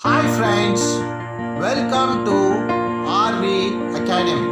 Hi friends, welcome to RV Academy.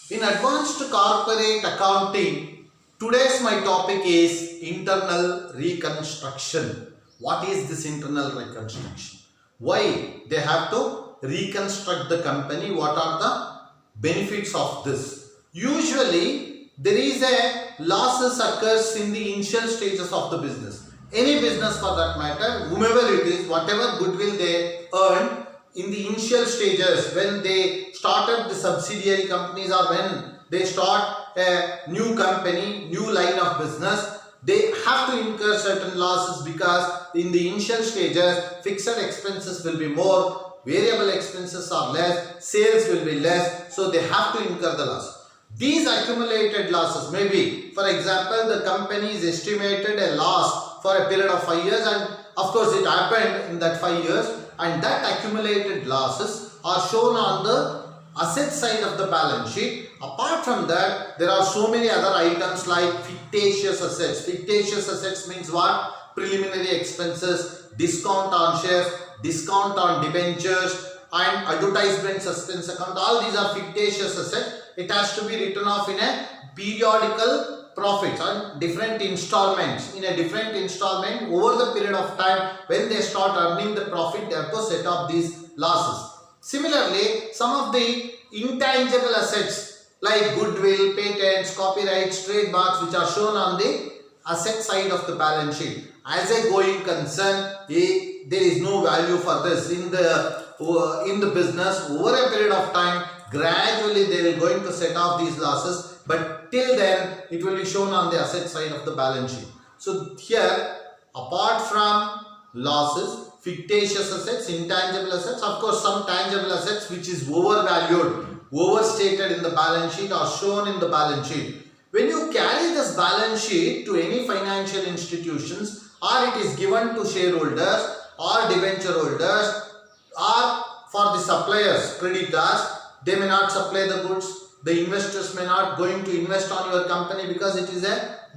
In advanced corporate accounting, today's my topic is internal reconstruction. What is this internal reconstruction? Why they have to reconstruct the company? What are the benefits of this? Usually, there is a losses occurs in the initial stages of the business. Any business for that matter, whomever it is, whatever goodwill they earn in the initial stages when they started the subsidiary companies or when they start a new company, new line of business, they have to incur certain losses because in the initial stages fixed expenses will be more, variable expenses are less, sales will be less, so they have to incur the loss. These accumulated losses, maybe for example the company is estimated a loss for a period of 5 years, and of course it happened in that 5 years, and that accumulated losses are shown on the asset side of the balance sheet. Apart from that, there are so many other items like fictitious assets. Fictitious assets means what? Preliminary expenses, discount on shares, discount on debentures, and advertisement suspense account. All these are fictitious assets. It has to be written off in a periodical profits on different installments. In a different installment over the period of time when they start earning the profit, they have to set off these losses. Similarly, some of the intangible assets like goodwill, patents, copyrights, trademarks, which are shown on the asset side of the balance sheet, as a going concern, there is no value for this in the business. Over a period of time, gradually they will going to set off these losses, but till then it will be shown on the asset side of the balance sheet. So here, apart from losses, fictitious assets, intangible assets, of course some tangible assets which is overvalued, overstated in the balance sheet are shown in the balance sheet. When you carry this balance sheet to any financial institutions, or it is given to shareholders or debenture holders, or for the suppliers, creditors, they may not supply the goods. The investors may not going to invest on your company because it is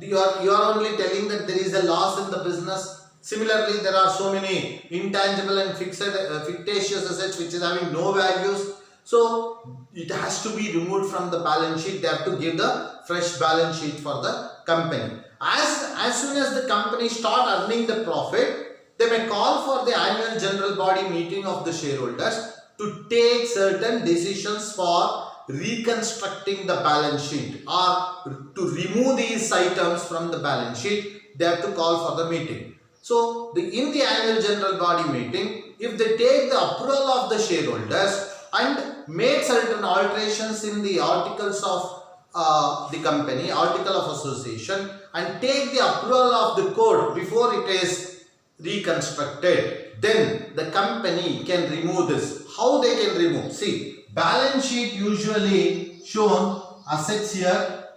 you are only telling that there is a loss in the business. Similarly, there are so many intangible and fictitious assets which is having no values. So it has to be removed from the balance sheet. They have to give the fresh balance sheet for the company. As soon as the company start earning the profit, they may call for the annual general body meeting of the shareholders to take certain decisions for reconstructing the balance sheet or to remove these items from the balance sheet. They have to call for the meeting. So in the annual general body meeting, if they take the approval of the shareholders and make certain alterations in the articles of the company, article of association, and take the approval of the code before it is reconstructed, then the company can remove this. How they can remove? See, balance sheet usually shown assets here,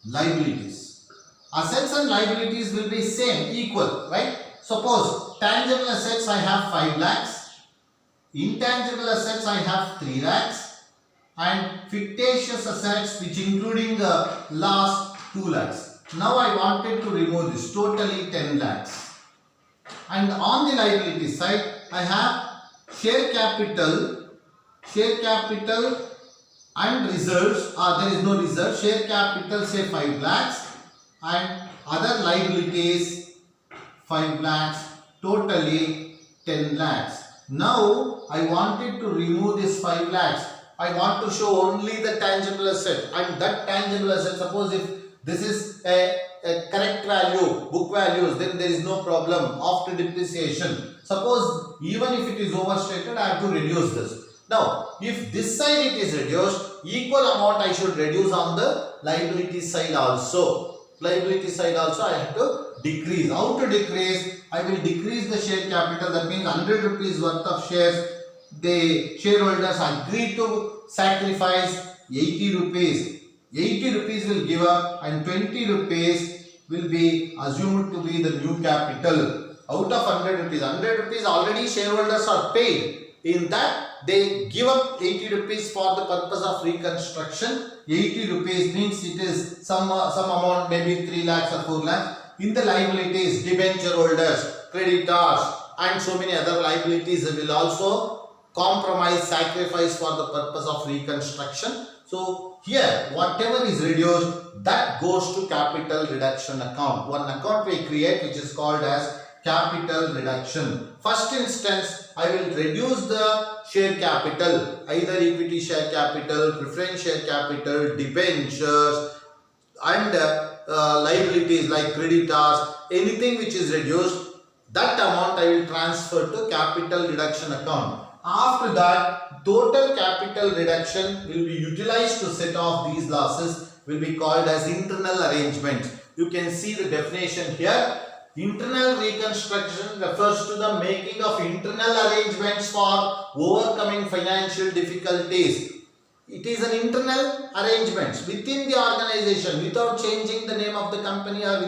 liabilities. Assets and liabilities will be same, equal, right? Suppose tangible assets I have 5 lakhs, intangible assets I have 3 lakhs, and fictitious assets which including the last 2 lakhs. Now I wanted to remove this, totally 10 lakhs. And on the liability side, I have share capital and reserves, there is no reserve, share capital say 5 lakhs and other liabilities 5 lakhs, totally 10 lakhs. Now I wanted to remove this 5 lakhs. I want to show only the tangible asset, and that tangible asset, suppose if this is a correct value, book values, then there is no problem after depreciation. Suppose even if it is overstated, I have to reduce this. Now, if this side it is reduced, equal amount I should reduce on the liability side also. Liability side also I have to decrease. How to decrease? I will decrease the share capital. That means 100 rupees worth of shares. The shareholders agreed to sacrifice 80 rupees. 80 rupees will give up and 20 rupees will be assumed to be the new capital. Out of 100 rupees, 100 rupees already shareholders are paid. In that, they give up 80 rupees for the purpose of reconstruction. 80 rupees means it is some amount, maybe 3 lakhs or 4 lakhs. In the liabilities, debenture holders, creditors, and so many other liabilities will also compromise, sacrifice for the purpose of reconstruction. So here, whatever is reduced, that goes to capital reduction account. One account we create which is called as capital reduction. First instance, I will reduce the share capital, either equity share capital, preference share capital, debentures, and liabilities like creditors, anything which is reduced, that amount I will transfer to capital reduction account. After that, total capital reduction will be utilized to set off these losses, will be called as internal arrangement. You can see the definition here. Internal reconstruction refers to the making of internal arrangements for overcoming financial difficulties. It is an internal arrangement within the organization, without changing the name of the company, or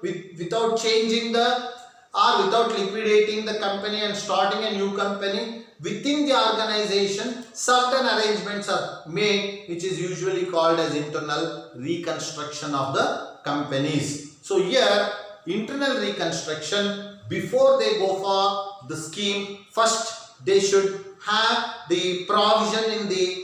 without changing without liquidating the company and starting a new company. Within the organization, certain arrangements are made, which is usually called as internal reconstruction of the companies. So here, internal reconstruction, before they go for the scheme, first they should have the provision in the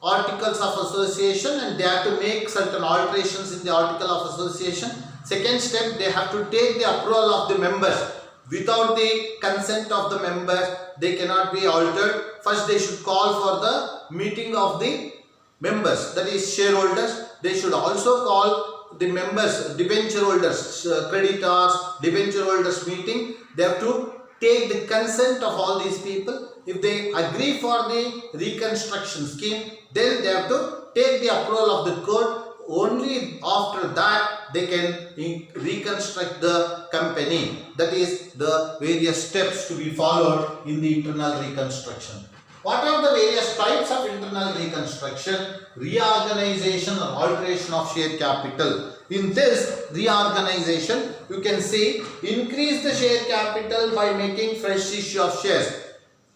articles of association, and they have to make certain alterations in the article of association. Second step, they have to take the approval of the members. Without the consent of the members, they cannot be altered. First, they should call for the meeting of the members, that is shareholders. They should also call the members, debenture holders, creditors, debenture holders meeting. They have to take the consent of all these people. If they agree for the reconstruction scheme, then they have to take the approval of the court. Only after that they can reconstruct the company. That is the various steps to be followed in the internal reconstruction. What are the various types of internal reconstruction? Reorganization or alteration of share capital. In this reorganization, you can see increase the share capital by making fresh issue of shares.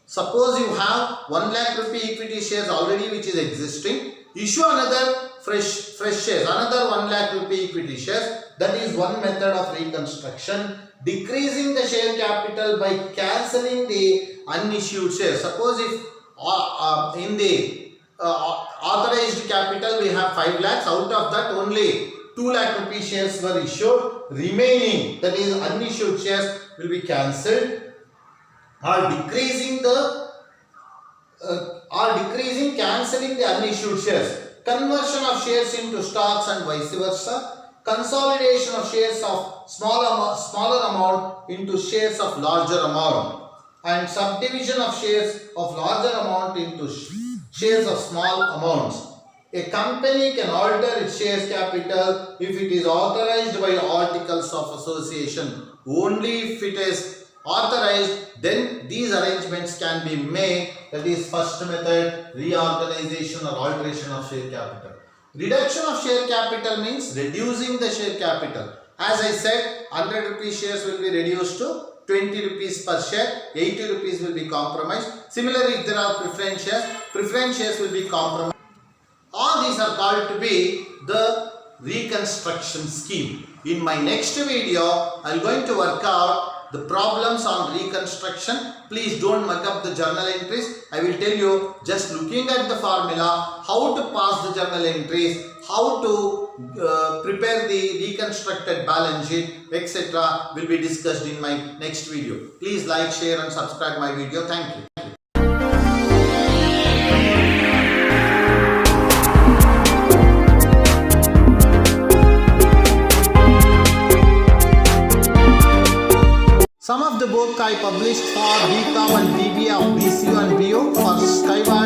Suppose you have 1 lakh rupee equity shares already which is existing. Issue another fresh shares, another 1 lakh rupee equity shares. That is one method of reconstruction. Decreasing the share capital by cancelling the unissued shares. Suppose if in the authorized capital we have 5 lakhs, out of that only 2 lakh rupee shares were issued. Remaining, that is unissued shares, will be cancelled. Or decreasing cancelling the unissued shares. Conversion of shares into stocks and vice versa. Consolidation of shares of smaller amount into shares of larger amount. And subdivision of shares of larger amount into shares of small amounts. A company can alter its shares capital if it is authorized by articles of association. Only if it is authorized, then these arrangements can be made. That is first method, reorganization or alteration of share capital. Reduction of share capital means reducing the share capital. As I said, 100 rupees shares will be reduced to 20 rupees per share, 80 rupees will be compromised. Similarly, if there are preference shares will be compromised. All these are called to be the reconstruction scheme. In my next video, I am going to work out the problems on reconstruction. Please don't mug up the journal entries. I will tell you, just looking at the formula, how to pass the journal entries, how to prepare the reconstructed balance sheet, etc. will be discussed in my next video. Please like, share and subscribe my video. Thank you. Some of the book I published for BCom and BBA of BCU and BO for Skyward